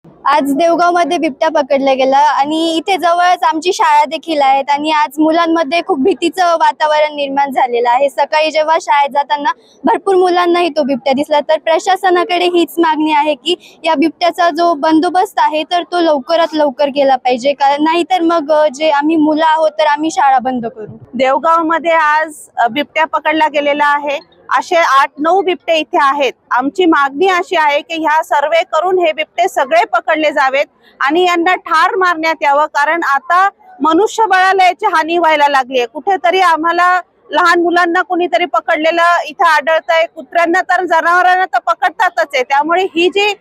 आज देवगावमध्ये बिबट्या पकडला गेला आणि इथे जवळच आमची शाळा देखील आहेत आणि आज मुलांमध्ये खूप भीतीचं वातावरण निर्माण झालेलं आहे। सकाळी जेव्हा शाळेत जाताना भरपूर मुलांनाही तो बिबट्या दिसला। तर प्रशासनाकडे हीच मागणी आहे की या बिबट्याचा जो बंदोबस्त आहे तर तो लवकरात लवकर केला पाहिजे, कारण नाहीतर मग जे आम्ही मुलं आहोत तर आम्ही शाळा बंद करू। देवगावमध्ये आज बिबट्या पकडला गेलेला आहे। असे 8-9 बिबटे इथे आहेत। आमची मागणी अशी आहे की ह्या सर्वे करून हे बिबटे सगळे पकडले जावेत आणि यांना ठार मारण्यात यावं, कारण आता मनुष्यबळाला याची हानी व्हायला लागली आहे। कुठेतरी आम्हाला लहान मुलांना कुणीतरी पकडलेलं इथे आढळतंय, कुत्र्यांना तर जनावरांना तर पकडतातच आहे। त्यामुळे ही जी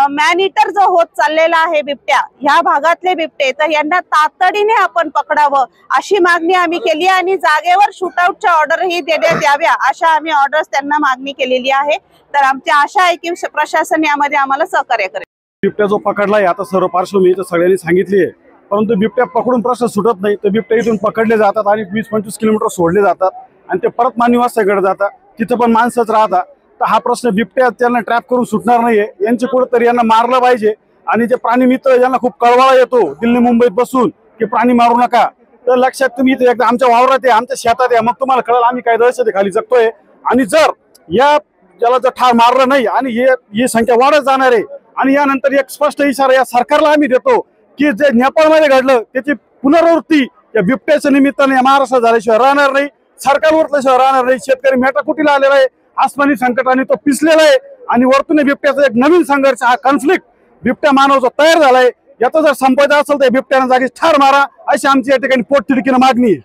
मॅन ईटर जो होत चाललेला आहे बिबट्या, ह्या भागातले बिबटे, तर यांना तातडीने आपण पकडावं अशी मागणी आम्ही केली आणि जागेवर शूटआउटच्या ऑर्डरही देण्यात याव्या अशा आम्ही ऑर्डर्स त्यांना मागणी केलेली आहे। तर आमची आशा आहे की प्रशासन यामध्ये आम्हाला सहकार्य करेल। बिबट्या जो पकडलाय आता सर्व पार्श्वभूमी तर सगळ्यांनी सांगितली आहे, परंतु बिबट्या पकडून प्रश्न सुटत नाही। तर बिबट्या इथून पकडले जातात आणि 20-25 किलोमीटर सोडले जातात आणि ते परत मानवीवासाकडे जातात, तिथं पण माणसंच राहतात। तर हा प्रश्न बिबट्या त्यांना ट्रॅप करून सुटणार नाहीये। यांचे कुठेतरी यांना मारलं पाहिजे आणि जे प्राणी मित्र यांना खूप कळवळा येतो दिल्ली मुंबईत बसून की प्राणी मारू नका, तर लक्षात तुम्ही इथे एकदा आमच्या वावरात आहे, आमच्या शेतात आहे, मग तुम्हाला कळलं आम्ही काय दहशतीखाली जगतोय। आणि जर याला जर ठार मारलं नाही आणि ही संख्या वाढत जाणार आहे आणि यानंतर एक स्पष्ट इशारा या सरकारला आम्ही देतो की जे नेपाळमध्ये घडलं त्याची पुनरावृत्ती या बिबट्याच्या निमित्ताने महाराष्ट्रात झाल्याशिवाय राहणार नाही, सरकारवर राहणार नाही। शेतकरी मेटाकुटीला आलेला आहे, आसमानी संकटाने तो पिसलेला आहे आणि वरतून बिबट्याचा एक नवीन संघर्ष, हा कॉन्फ्लिक्ट बिबट्या मानवाचा तयार झालाय। याचा जर संपवायचा असेल तर बिबट्याने जागी ठार मारा अशी आमची या ठिकाणी पोटतिडकीनं मागणी आहे।